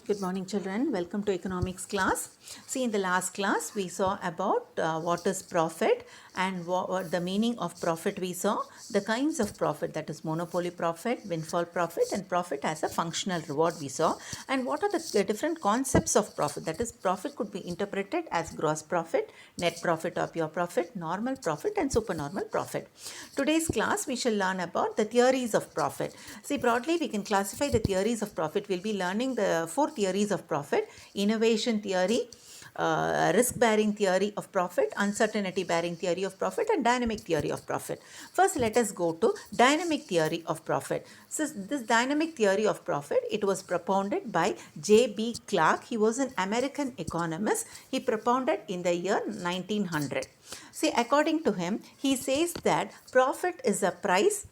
Good morning, children. Welcome to economics class. See, in the last class, we saw about what is profit and what the meaning of profit we saw, the kinds of profit, that is monopoly profit, windfall profit, and profit as a functional reward we saw, and what are the different concepts of profit, that is profit could be interpreted as gross profit, net profit or pure profit, normal profit, and supernormal profit. Today's class, we shall learn about the theories of profit. See, broadly, we can classify the theories of profit. We'll be learning the four theories of profit: innovation theory, risk bearing theory of profit, uncertainty bearing theory of profit, and dynamic theory of profit. First, let us go to dynamic theory of profit. So, this dynamic theory of profit, it was propounded by J.B. Clark. He was an American economist. He propounded in the year 1900. See, according to him, he says that profit is a price,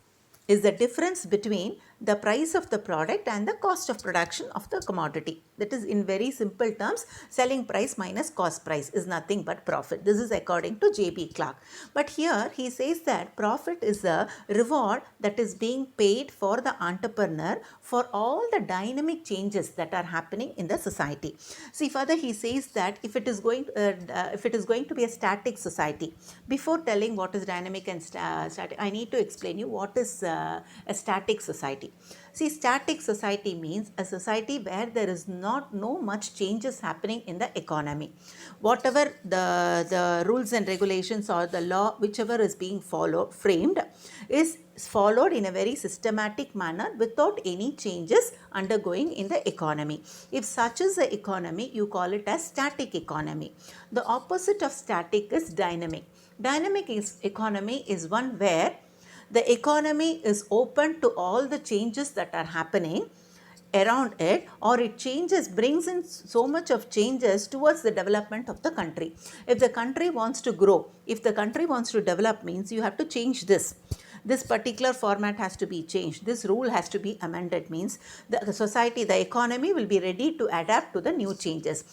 is the difference between the price of the product and the cost of production of the commodity. That is, in very simple terms, selling price minus cost price is nothing but profit. This is according to J.B. Clark. But here he says that profit is a reward that is being paid for the entrepreneur for all the dynamic changes that are happening in the society. See, further he says that if it is going to be a static society, before telling what is dynamic and static, I need to explain you what is a static society. See, static society means a society where there is no much changes happening in the economy. Whatever the rules and regulations or the law, whichever is being framed, is followed in a very systematic manner without any changes undergoing in the economy. If such is the economy, you call it as static economy. The opposite of static is dynamic. Dynamic economy is one where the economy is open to all the changes that are happening around it, or it brings in so much of changes towards the development of the country. If the country wants to grow, if the country wants to develop, means you have to change this. This particular format has to be changed. This rule has to be amended, means the society, the economy will be ready to adapt to the new changes.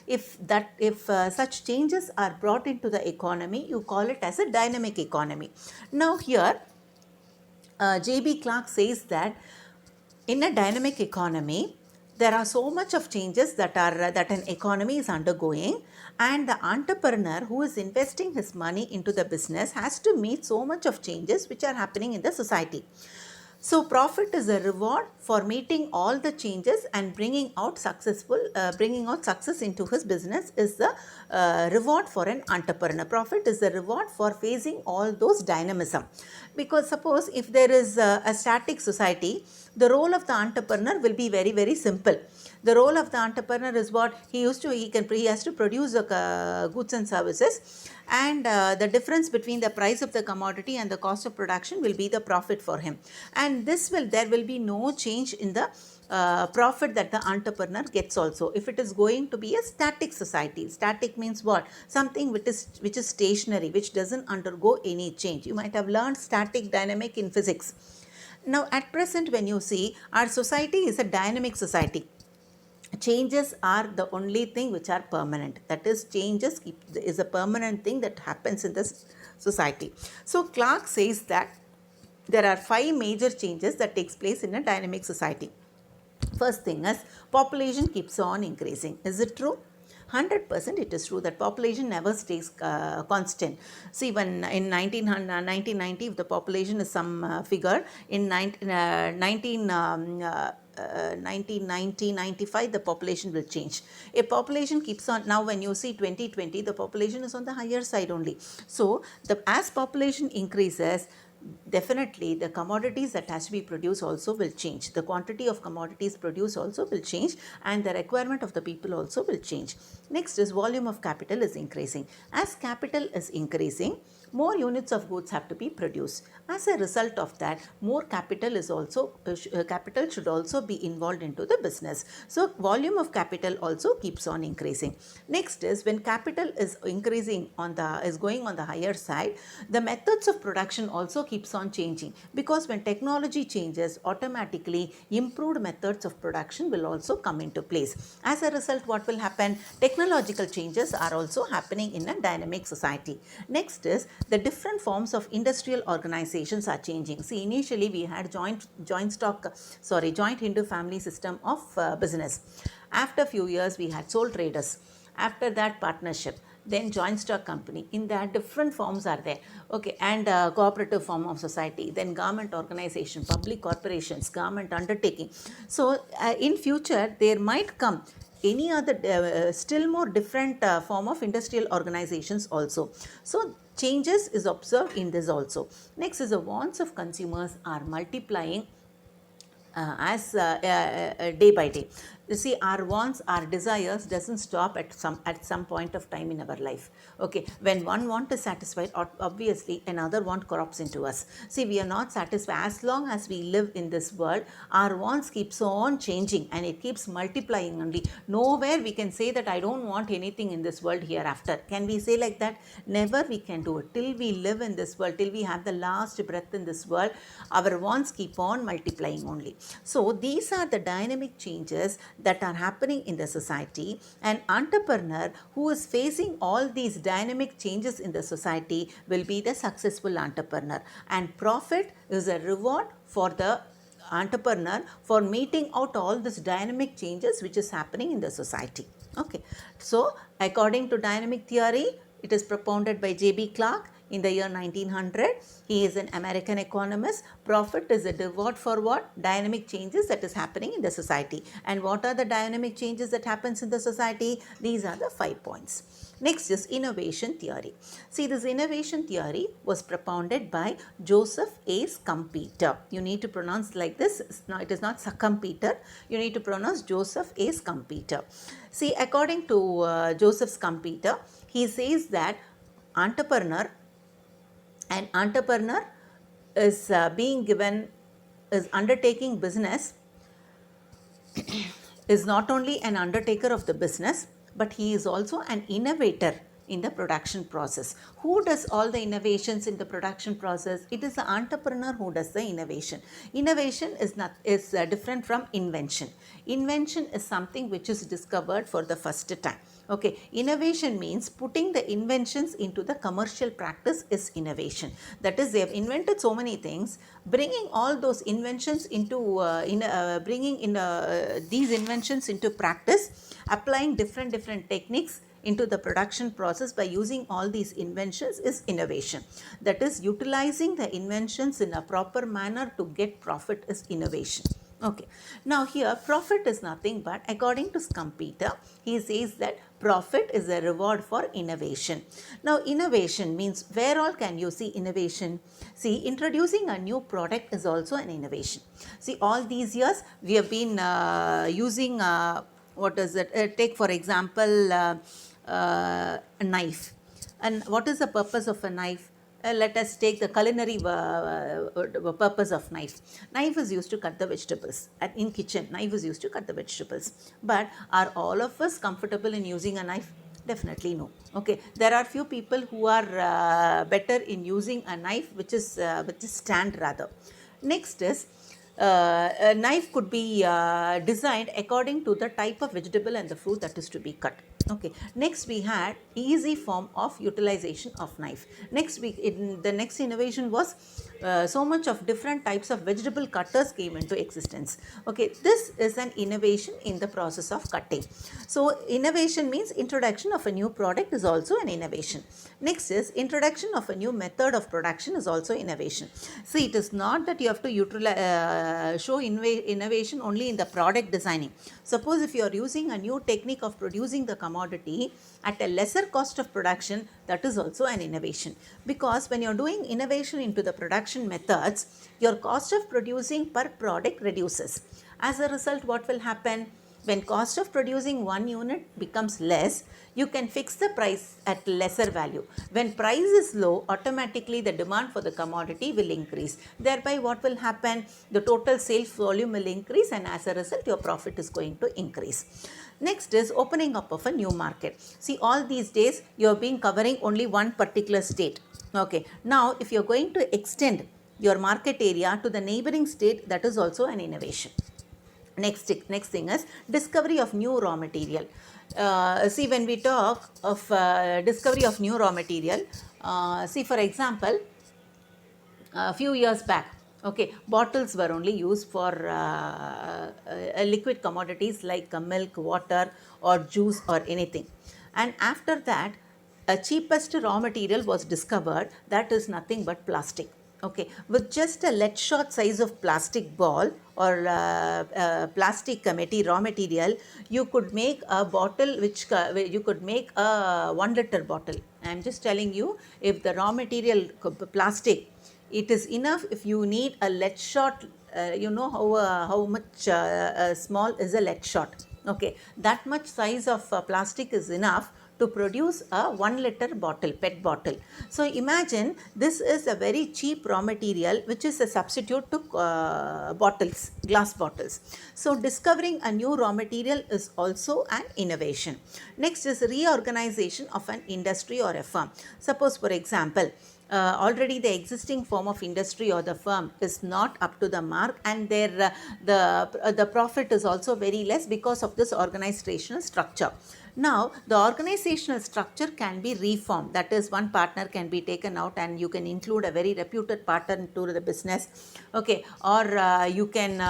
If such changes are brought into the economy, you call it as a dynamic economy. Now here, J.B. Clark says that in a dynamic economy, there are so much of changes that an economy is undergoing, and the entrepreneur who is investing his money into the business has to meet so much of changes which are happening in the society. So, profit is a reward for meeting all the changes and bringing out success into his business is the reward for an entrepreneur. Profit is the reward for facing all those dynamism. Because suppose if there is a static society, the role of the entrepreneur will be very, very simple. The role of the entrepreneur is what he has to produce goods and services, and the difference between the price of the commodity and the cost of production will be the profit for him. And there will be no change in the profit that the entrepreneur gets also. If it is going to be a static society, static means what? Something which is stationary, which doesn't undergo any change. You might have learned static dynamic in physics. Now, at present, when you see, our society is a dynamic society. Changes are the only thing which are permanent. That is, changes is a permanent thing that happens in this society. So, Clark says that there are 5 major changes that takes place in a dynamic society. First thing is, population keeps on increasing. Is it true? 100% it is true that population never stays constant. See, when in 1990, if the population is some figure, in 1990-95, the population will change. A population keeps on, now when you see 2020, the population is on the higher side only. So, as population increases, definitely the commodities that has to be produced also will change. The quantity of commodities produced also will change, and the requirement of the people also will change. Next is volume of capital is increasing. As capital is increasing, more units of goods have to be produced. As a result of that, more capital capital should also be involved into the business. So, volume of capital also keeps on increasing. Next is, when capital is increasing is going on the higher side, the methods of production also keeps on changing, because when technology changes, automatically improved methods of production will also come into place. As a result, what will happen? Technological changes are also happening in a dynamic society. Next is, the different forms of industrial organizations are changing. See, initially we had joint Hindu family system of business. After few years, we had sole traders. After that, partnership, then joint stock company. In that, different forms are there. Okay, and cooperative form of society, then government organization, public corporations, government undertaking. So in future, there might come any other still more different form of industrial organizations also. So changes is observed in this also. Next is the wants of consumers are multiplying as day by day. You see, our wants, our desires doesn't stop at some point of time in our life. Okay, when one want is satisfied, obviously another want crops into us. See, we are not satisfied as long as we live in this world. Our wants keeps on changing and it keeps multiplying only. Nowhere we can say that I don't want anything in this world hereafter. Can we say like that? Never we can do it. Till we live in this world, till we have the last breath in this world, our wants keep on multiplying only. So these are the dynamic changes that are happening in the society. An entrepreneur who is facing all these dynamic changes in the society will be the successful entrepreneur, and profit is a reward for the entrepreneur for meeting out all these dynamic changes which is happening in the society. Okay, so according to dynamic theory, it is propounded by J.B. Clark in the year 1900. He is an American economist. Profit is a reward for what? Dynamic changes that is happening in the society. And what are the dynamic changes that happens in the society? These are the 5 points. Next is innovation theory. See, this innovation theory was propounded by Joseph A. Schumpeter. You need to pronounce like this. No, it is not Schumpeter. You need to pronounce Joseph A. Schumpeter. See, according to Joseph Schumpeter, he says that an entrepreneur is is undertaking business, is not only an undertaker of the business, but he is also an innovator in the production process. Who does all the innovations in the production process? It is the entrepreneur who does the innovation. Innovation is different from invention. Invention is something which is discovered for the first time. Okay, innovation means putting the inventions into the commercial practice is innovation. That is, they have invented so many things, bringing all those inventions into these inventions into practice, applying different techniques into the production process by using all these inventions is innovation. That is, utilizing the inventions in a proper manner to get profit is innovation. Okay, now here profit is nothing but, according to Schumpeter, he says that profit is a reward for innovation. Now innovation means, where all can you see innovation? See, introducing a new product is also an innovation. See, all these years we have been using what is it? Take for example a knife. And what is the purpose of a knife? Let us take the culinary purpose of knife. Knife is used to cut the vegetables. In kitchen, knife is used to cut the vegetables. But are all of us comfortable in using a knife? Definitely no. Okay, there are few people who are better in using a knife which is stand rather. Next is, a knife could be designed according to the type of vegetable and the fruit that is to be cut. Okay, next we had easy form of utilization of knife. Next the next innovation was so much of different types of vegetable cutters came into existence. Okay, this is an innovation in the process of cutting. So innovation means introduction of a new product is also an innovation. Next is introduction of a new method of production is also innovation. See, it is not that you have to show innovation only in the product designing. Suppose if you are using a new technique of producing the commodity at a lesser cost of production, that is also an innovation. Because when you are doing innovation into the production methods, your cost of producing per product reduces. As a result, what will happen? When cost of producing one unit becomes less, you can fix the price at lesser value. When price is low, automatically the demand for the commodity will increase. Thereby what will happen? The total sales volume will increase, and as a result your profit is going to increase. Next is opening up of a new market. See, all these days you have been covering only one particular state. Okay, now if you are going to extend your market area to the neighboring state, that is also an innovation. Next thing is discovery of new raw material. See, when we talk of discovery of new raw material, see, for example, a few years back, Okay, bottles were only used for liquid commodities like milk, water, or juice, or anything. And after that, a cheapest raw material was discovered, that is nothing but plastic. Okay, with just a lead shot size of plastic ball or plastic raw material, you could make a bottle you could make a 1 liter bottle. I am just telling you, if the raw material plastic, it is enough. If you need a lead shot, you know how much small is a lead shot. Okay, that much size of plastic is enough to produce a 1 liter bottle, PET bottle. So imagine, this is a very cheap raw material which is a substitute to bottles, glass bottles. So discovering a new raw material is also an innovation. Next is reorganization of an industry or a firm. Suppose, for example, already the form of industry or the firm is not up to the mark, and the profit is also very less because of this organizational structure. Now, the organizational structure can be reformed. That is, one partner can be taken out and you can include a very reputed partner into the business. Okay, or you can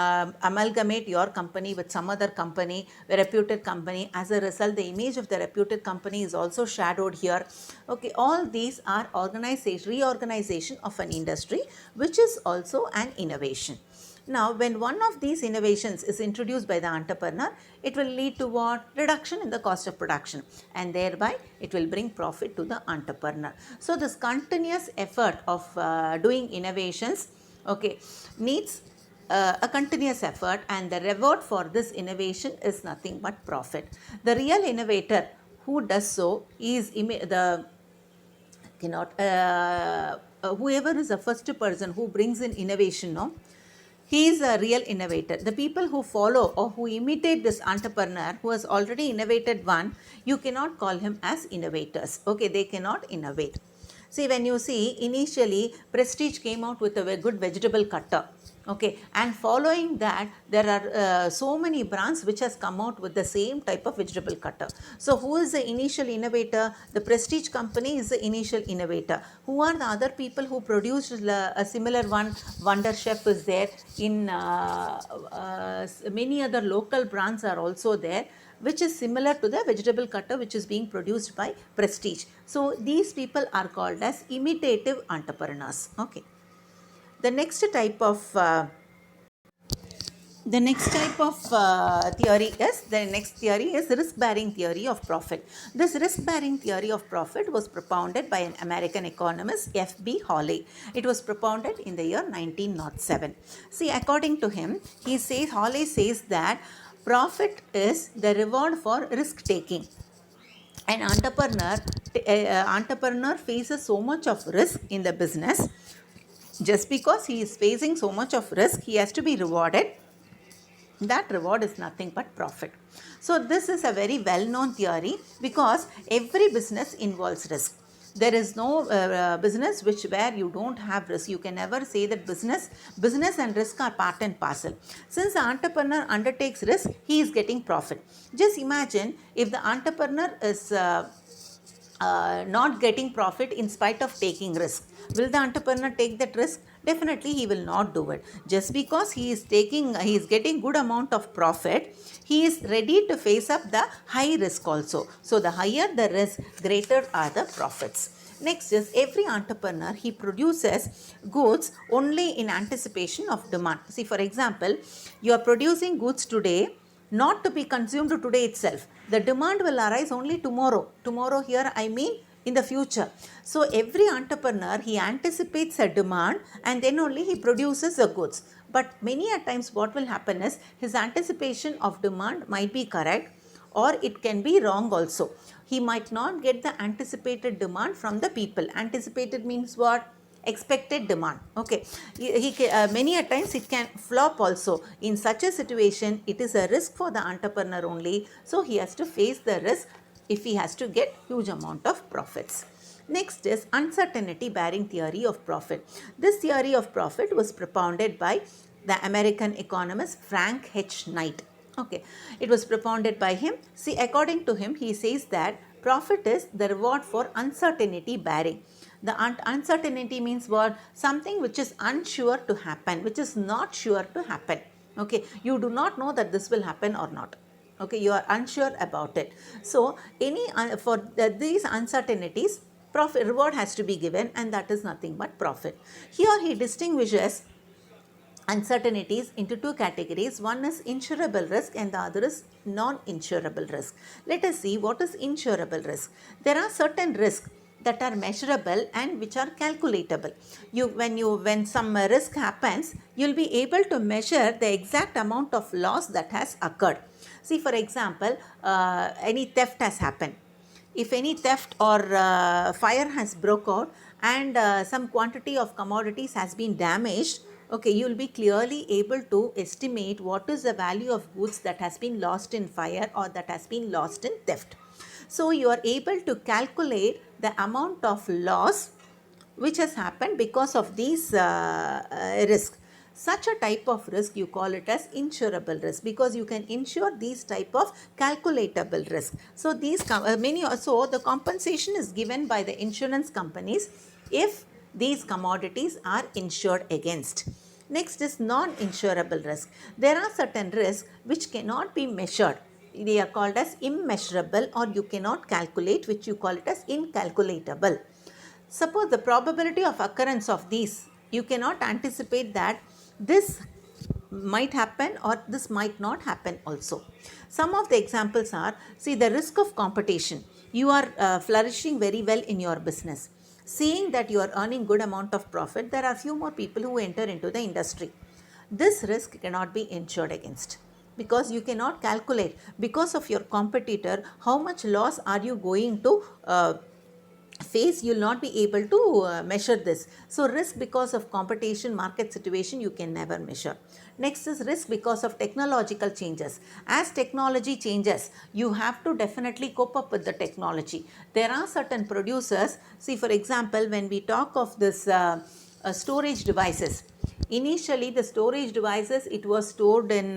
amalgamate your company with some other company, a reputed company. As a result, the image of the reputed company is also shadowed here. Okay, all these are reorganization of an industry, which is also an innovation. Now, when one of these innovations is introduced by the entrepreneur, it will lead to what? Reduction in the cost of production, and thereby it will bring profit to the entrepreneur. So, this continuous effort of doing innovations, okay, needs a continuous effort, and the reward for this innovation is nothing but profit. The real innovator who does so is whoever is the first person who brings in innovation, no? He is a real innovator. The people who follow or who imitate this entrepreneur who has already innovated one, you cannot call him as innovators. Okay, they cannot innovate. See, when you see, initially Prestige came out with a good vegetable cutter. Okay, and following that, there are so many brands which has come out with the same type of vegetable cutter. So, who is the initial innovator? The Prestige company is the initial innovator. Who are the other people who produced a similar one? Wonder Chef is there. In many other local brands are also there, which is similar to the vegetable cutter which is being produced by Prestige. So, these people are called as imitative entrepreneurs. Okay. The next type of theory is risk-bearing theory of profit. This risk-bearing theory of profit was propounded by an American economist, F.B. Hawley. It was propounded in the year 1907. See, according to him, Hawley says that profit is the reward for risk-taking. An entrepreneur faces so much of risk in the business. Just because he is facing so much of risk, he has to be rewarded. That reward is nothing but profit. So, this is a very well-known theory because every business involves risk. There is no business where you don't have risk. You can never say that business and risk are part and parcel. Since the entrepreneur undertakes risk, he is getting profit. Just imagine if the entrepreneur is not getting profit in spite of taking risk. Will the entrepreneur take that risk? Definitely he will not do it. Just because he is getting good amount of profit, he is ready to face up the high risk also. So the higher the risk, greater are the profits. Next is, every entrepreneur, he produces goods only in anticipation of demand. See, for example, you are producing goods today, not to be consumed today itself. The demand will arise only tomorrow. Tomorrow here I mean in the future. So every entrepreneur, he anticipates a demand and then only he produces the goods. But many a times what will happen is, his anticipation of demand might be correct or it can be wrong also. He might not get the anticipated demand from the people. Anticipated means what? Expected demand. Okay, many a times it can flop also. In such a situation, it is a risk for the entrepreneur only. So he has to face the risk if he has to get huge amount of profits. Next is uncertainty bearing theory of profit. This theory of profit was propounded by the American economist Frank H. Knight. Okay, it was propounded by him. See, according to him, he says that profit is the reward for uncertainty bearing. The uncertainty means what? Something which is unsure to happen, which is not sure to happen. Okay, you do not know that this will happen or not. Okay, you are unsure about it. So any for these uncertainties, profit reward has to be given, and that is nothing but profit. Here he distinguishes uncertainties into two categories. One is insurable risk and the other is non-insurable risk. Let us see what is insurable risk. There are certain risks that are measurable and which are calculatable. When some risk happens, you'll be able to measure the exact amount of loss that has occurred. See, for example, any theft has happened. If any theft or fire has broke out and some quantity of commodities has been damaged, okay, you will be clearly able to estimate what is the value of goods that has been lost in fire or that has been lost in theft. So you are able to calculate the amount of loss which has happened because of these risks. Such a type of risk, you call it as insurable risk, because you can insure these type of calculatable risk. So the compensation is given by the insurance companies if these commodities are insured against. Next is non-insurable risk. There are certain risks which cannot be measured. They are called as immeasurable, or you cannot calculate, which you call it as incalculatable. Suppose the probability of occurrence of these, you cannot anticipate that this might happen or this might not happen also. Some of the examples are, see, the risk of competition. You are flourishing very well in your business. Seeing that you are earning good amount of profit, there are few more people who enter into the industry. This risk cannot be insured against, because you cannot calculate, because of your competitor, how much loss are you going to face. You will not be able to measure this. So risk because of competition, market situation, you can never measure. Next is risk because of technological changes. As technology changes, you have to definitely cope up with the technology. There are certain producers, see, for example, when we talk of this storage devices, initially the storage devices, it was stored in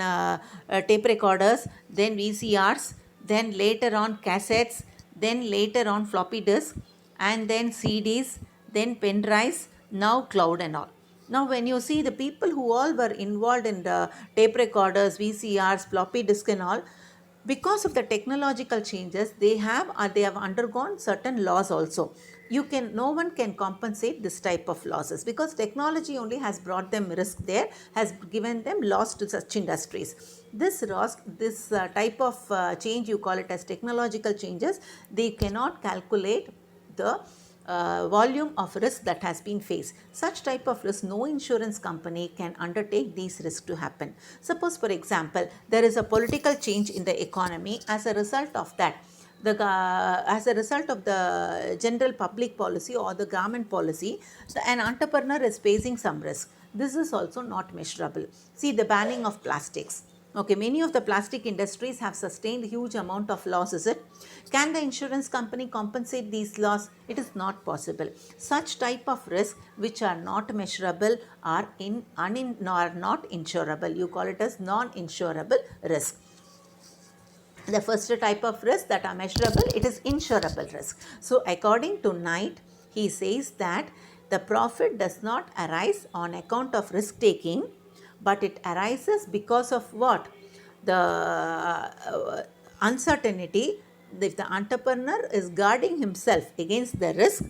tape recorders, then VCRs, then later on cassettes, then later on floppy disk, and then CDs, then pen drives, now cloud and all. Now when you see the people who all were involved in the tape recorders, VCRs, floppy disk and all, because of the technological changes, they have undergone certain laws also. No one can compensate this type of losses, because technology only has brought them risk there, has given them loss to such industries. This type of change, you call it as technological changes, they cannot calculate the volume of risk that has been faced. Such type of risk, no insurance company can undertake these risks to happen. Suppose, for example, there is a political change in the economy. As a result of that, as a result of the general public policy or the government policy, an entrepreneur is facing some risk. This is also not measurable. See, the banning of plastics. Okay, many of the plastic industries have sustained huge amount of loss, is it? Can the insurance company compensate these loss? It is not possible. Such type of risk which are not measurable are not insurable. You call it as non-insurable risk. The first type of risk that are measurable, it is insurable risk. So according to Knight, he says that the profit does not arise on account of risk taking, but it arises because of what? The uncertainty. If the entrepreneur is guarding himself against the risk,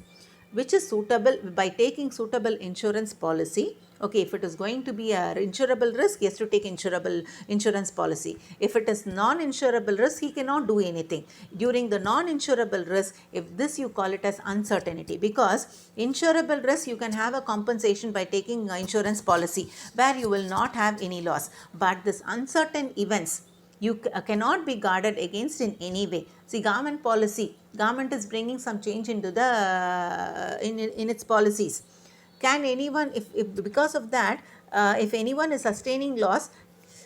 which is suitable by taking suitable insurance policy. Okay, if it is going to be a insurable risk, he has to take insurable insurance policy. If it is non-insurable risk, he cannot do anything. During the non-insurable risk, if this you call it as uncertainty, because insurable risk you can have a compensation by taking insurance policy where you will not have any loss. But this uncertain events, you cannot be guarded against in any way. See, government policy, government is bringing some change into the in its policies. Can anyone, if because of that, if anyone is sustaining loss,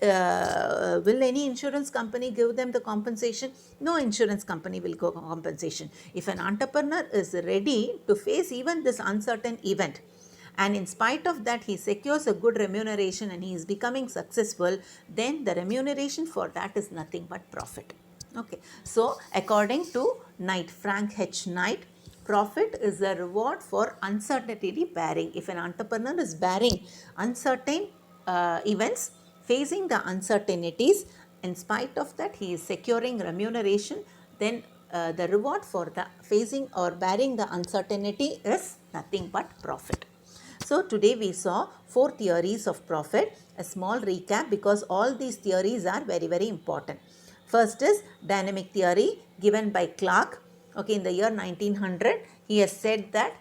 will any insurance company give them the compensation? No insurance company will go compensation. If an entrepreneur is ready to face even this uncertain event, and in spite of that he secures a good remuneration and he is becoming successful, then the remuneration for that is nothing but profit. Okay, so according to Knight, Frank H. Knight, profit is a reward for uncertainty bearing. If an entrepreneur is bearing uncertain events, facing the uncertainties, in spite of that he is securing remuneration, then the reward for the facing or bearing the uncertainty is nothing but profit. So today we saw 4 theories of profit. A small recap because all these theories are very important. First is dynamic theory given by Clark. Okay, in the year 1900, he has said that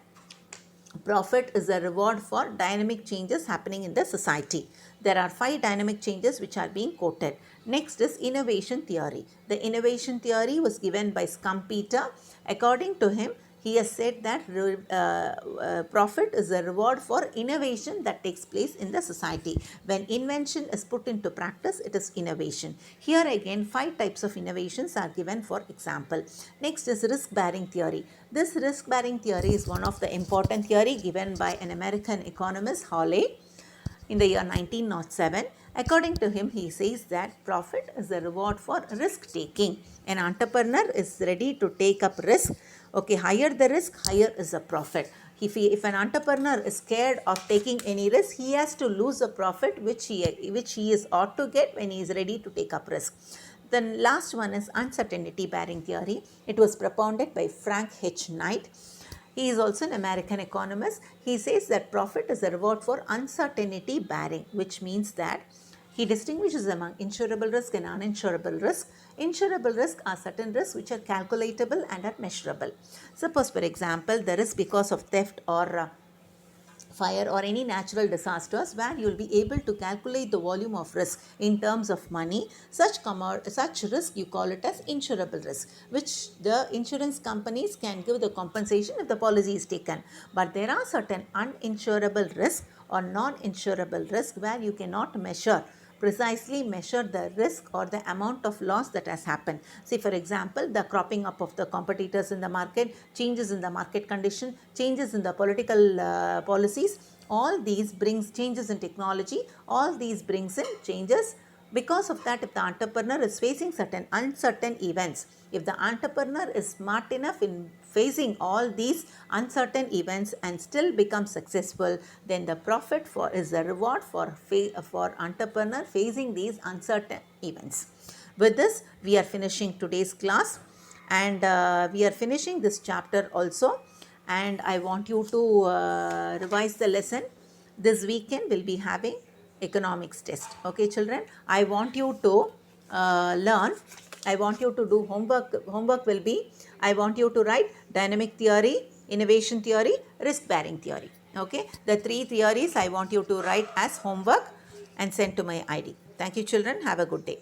profit is a reward for dynamic changes happening in the society. There are 5 dynamic changes which are being quoted. Next is innovation theory. The innovation theory was given by Schumpeter. According to him, he has said that profit is a reward for innovation that takes place in the society. When invention is put into practice, it is innovation. Here again, 5 types of innovations are given for example. Next is risk-bearing theory. This risk-bearing theory is one of the important theory given by an American economist, Hawley, in the year 1907. According to him, he says that profit is a reward for risk taking. An entrepreneur is ready to take up risk. Okay, higher the risk, higher is the profit. If an entrepreneur is scared of taking any risk, he has to lose the profit which he is ought to get when he is ready to take up risk. The last one is uncertainty bearing theory. It was propounded by Frank H. Knight. He is also an American economist. He says that profit is a reward for uncertainty bearing, which means that he distinguishes among insurable risk and uninsurable risk. Insurable risk are certain risks which are calculatable and are measurable. Suppose, for example, the risk because of theft or fire or any natural disasters where you will be able to calculate the volume of risk in terms of money. Such risk you call it as insurable risk, which the insurance companies can give the compensation if the policy is taken. But there are certain uninsurable risk or non-insurable risk where you cannot precisely measure the risk or the amount of loss that has happened. Say for example, the cropping up of the competitors in the market, changes in the market condition, changes in the political policies, all these brings changes in technology, all these brings in changes. Because of that, if the entrepreneur is facing certain uncertain events, if the entrepreneur is smart enough in facing all these uncertain events and still become successful, then the profit is the reward for entrepreneur facing these uncertain events. With this, we are finishing today's class, and we are finishing this chapter also, and I want you to revise the lesson. This weekend we'll be having economics test. Okay children, I want you to learn. I want you to do homework will be, I want you to write dynamic theory, innovation theory, risk bearing theory. Okay, the 3 theories I want you to write as homework and send to my ID. Thank you children, have a good day.